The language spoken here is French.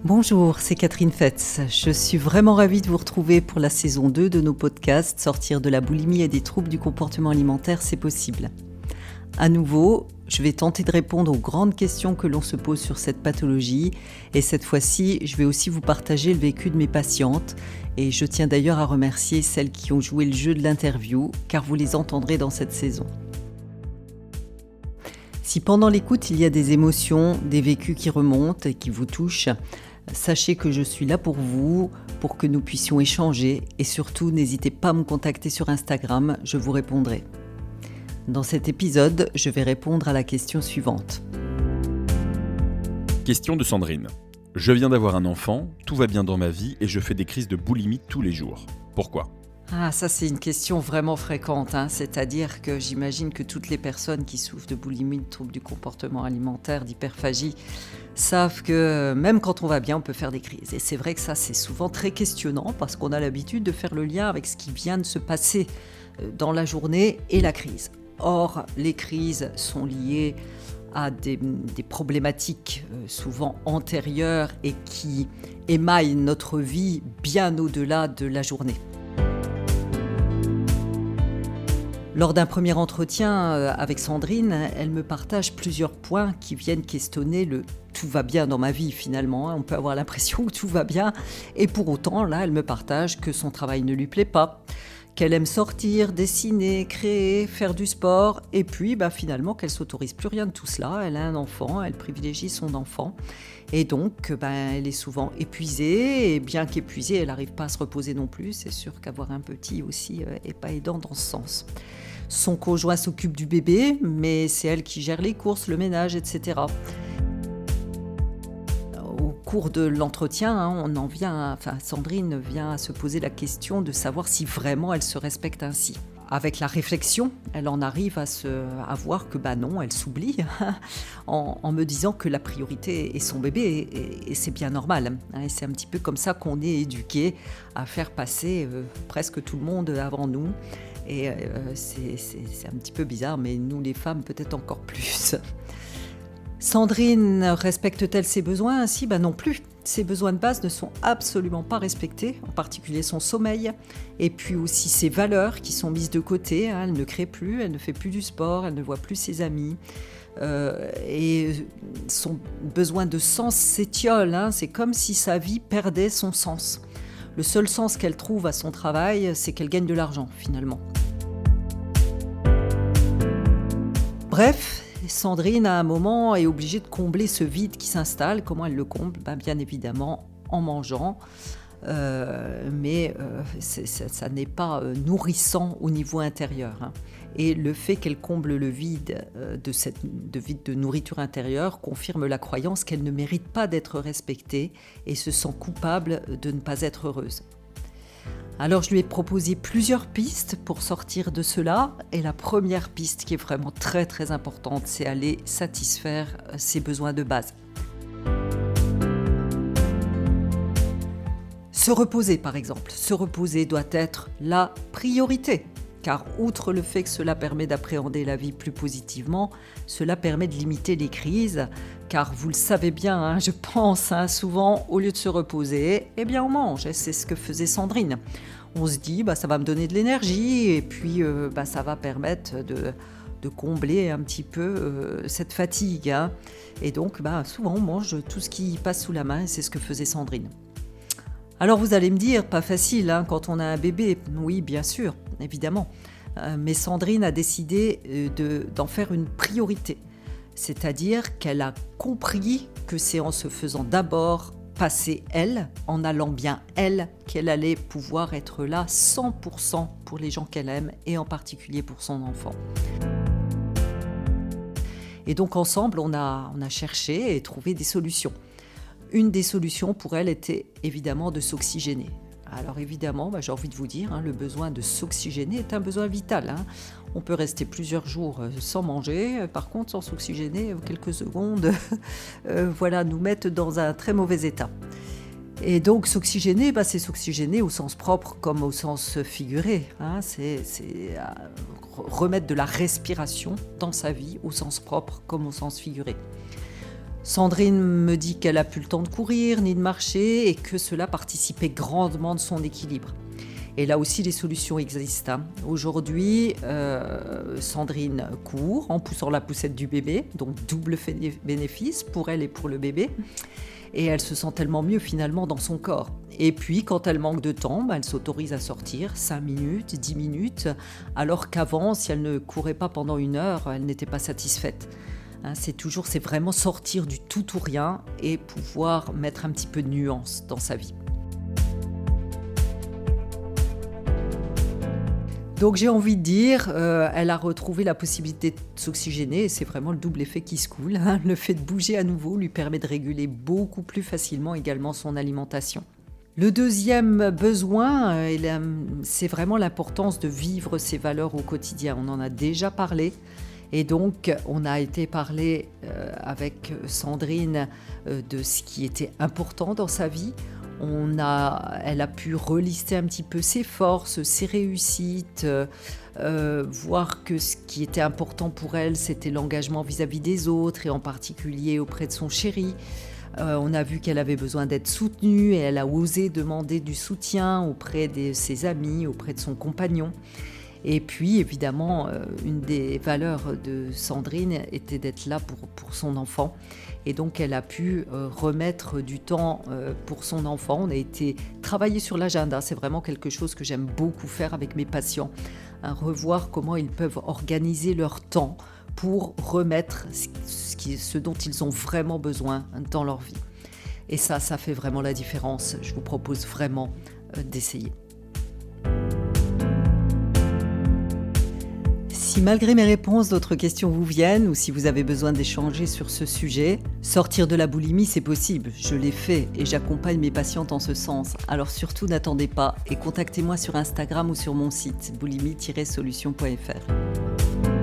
Bonjour, c'est Catherine Fetz. Je suis vraiment ravie de vous retrouver pour la saison 2 de nos podcasts. Sortir de la boulimie et des troubles du comportement alimentaire, c'est possible. À nouveau, je vais tenter de répondre aux grandes questions que l'on se pose sur cette pathologie. Et cette fois-ci, je vais aussi vous partager le vécu de mes patientes. Et je tiens d'ailleurs à remercier celles qui ont joué le jeu de l'interview, car vous les entendrez dans cette saison. Si pendant l'écoute, il y a des émotions, des vécus qui remontent et qui vous touchent, sachez que je suis là pour vous, pour que nous puissions échanger et surtout n'hésitez pas à me contacter sur Instagram, je vous répondrai. Dans cet épisode, je vais répondre à la question suivante. Question de Sandrine. Je viens d'avoir un enfant, tout va bien dans ma vie et je fais des crises de boulimie tous les jours. Pourquoi ? Ah, ça c'est une question vraiment fréquente, c'est-à-dire que j'imagine que toutes les personnes qui souffrent de boulimie, de troubles du comportement alimentaire, d'hyperphagie, savent que même quand on va bien, on peut faire des crises. Et c'est vrai que ça c'est souvent très questionnant parce qu'on a l'habitude de faire le lien avec ce qui vient de se passer dans la journée et la crise. Or, les crises sont liées à des problématiques souvent antérieures et qui émaillent notre vie bien au-delà de la journée. Lors d'un premier entretien avec Sandrine, elle me partage plusieurs points qui viennent questionner le « tout va bien dans ma vie » finalement. On peut avoir l'impression que tout va bien et pour autant, là, elle me partage que son travail ne lui plaît pas, qu'elle aime sortir, dessiner, créer, faire du sport et puis finalement qu'elle s'autorise plus rien de tout cela. Elle a un enfant, elle privilégie son enfant et donc elle est souvent épuisée et bien qu'épuisée, elle n'arrive pas à se reposer non plus. C'est sûr qu'avoir un petit aussi n'est pas aidant dans ce sens. Son conjoint s'occupe du bébé, mais c'est elle qui gère les courses, le ménage, etc. Au cours de l'entretien, Sandrine vient à se poser la question de savoir si vraiment elle se respecte ainsi. Avec la réflexion, elle en arrive à voir que non, elle s'oublie en me disant que la priorité est son bébé et c'est bien normal. Et c'est un petit peu comme ça qu'on est éduqué à faire passer presque tout le monde avant nous. Et c'est un petit peu bizarre, mais nous les femmes peut-être encore plus. Sandrine respecte-t-elle ses besoins ainsi ? Non plus. Ses besoins de base ne sont absolument pas respectés, en particulier son sommeil, et puis aussi ses valeurs qui sont mises de côté. Elle ne crée plus, elle ne fait plus du sport, elle ne voit plus ses amis. Et son besoin de sens s'étiole, c'est comme si sa vie perdait son sens. Le seul sens qu'elle trouve à son travail, c'est qu'elle gagne de l'argent, finalement. Bref, Sandrine, à un moment, est obligée de combler ce vide qui s'installe. Comment elle le comble ? Bien évidemment, en mangeant. Mais ça n'est pas nourrissant au niveau intérieur. Et le fait qu'elle comble le vide de nourriture intérieure confirme la croyance qu'elle ne mérite pas d'être respectée et se sent coupable de ne pas être heureuse. Alors je lui ai proposé plusieurs pistes pour sortir de cela et la première piste qui est vraiment très très importante, c'est aller satisfaire ses besoins de base. Se reposer par exemple, se reposer doit être la priorité. Car outre le fait que cela permet d'appréhender la vie plus positivement, cela permet de limiter les crises. Car vous le savez bien, je pense, souvent, au lieu de se reposer, on mange. Et c'est ce que faisait Sandrine. On se dit, ça va me donner de l'énergie et puis ça va permettre de combler un petit peu cette fatigue. Et donc, souvent, on mange tout ce qui passe sous la main et c'est ce que faisait Sandrine. Alors vous allez me dire, pas facile quand on a un bébé. Oui, bien sûr, évidemment. Mais Sandrine a décidé d'en faire une priorité. C'est-à-dire qu'elle a compris que c'est en se faisant d'abord passer elle, en allant bien elle, qu'elle allait pouvoir être là 100% pour les gens qu'elle aime et en particulier pour son enfant. Et donc ensemble, on a cherché et trouvé des solutions. Une des solutions pour elle était évidemment de s'oxygéner. Alors évidemment, j'ai envie de vous dire, le besoin de s'oxygéner est un besoin vital. On peut rester plusieurs jours sans manger, par contre sans s'oxygéner, quelques secondes, nous mettent dans un très mauvais état. Et donc s'oxygéner, c'est s'oxygéner au sens propre comme au sens figuré. C'est remettre de la respiration dans sa vie au sens propre comme au sens figuré. Sandrine me dit qu'elle n'a plus le temps de courir ni de marcher et que cela participait grandement de son équilibre. Et là aussi, les solutions existent, hein. Aujourd'hui, Sandrine court en poussant la poussette du bébé, donc double bénéfice pour elle et pour le bébé. Et elle se sent tellement mieux finalement dans son corps. Et puis, quand elle manque de temps, elle s'autorise à sortir 5 minutes, 10 minutes, alors qu'avant, si elle ne courait pas pendant 1 heure, elle n'était pas satisfaite. Hein, c'est vraiment sortir du tout ou rien et pouvoir mettre un petit peu de nuance dans sa vie. Donc j'ai envie de dire, elle a retrouvé la possibilité de s'oxygéner et c'est vraiment le double effet qui se coule, hein. Le fait de bouger à nouveau lui permet de réguler beaucoup plus facilement également son alimentation. Le deuxième besoin, c'est vraiment l'importance de vivre ses valeurs au quotidien. On en a déjà parlé. Et donc, on a été parler avec Sandrine de ce qui était important dans sa vie. Elle a pu relister un petit peu ses forces, ses réussites, voir que ce qui était important pour elle, c'était l'engagement vis-à-vis des autres et en particulier auprès de son chéri. On a vu qu'elle avait besoin d'être soutenue et elle a osé demander du soutien auprès de ses amis, auprès de son compagnon. Et puis, évidemment, une des valeurs de Sandrine était d'être là pour son enfant. Et donc, elle a pu remettre du temps pour son enfant. On a été travailler sur l'agenda. C'est vraiment quelque chose que j'aime beaucoup faire avec mes patients. Hein, revoir comment ils peuvent organiser leur temps pour remettre ce dont ils ont vraiment besoin dans leur vie. Et ça fait vraiment la différence. Je vous propose vraiment d'essayer. Si malgré mes réponses, d'autres questions vous viennent ou si vous avez besoin d'échanger sur ce sujet, sortir de la boulimie, c'est possible. Je l'ai fait et j'accompagne mes patientes en ce sens. Alors surtout, n'attendez pas et contactez-moi sur Instagram ou sur mon site boulimie-solution.fr.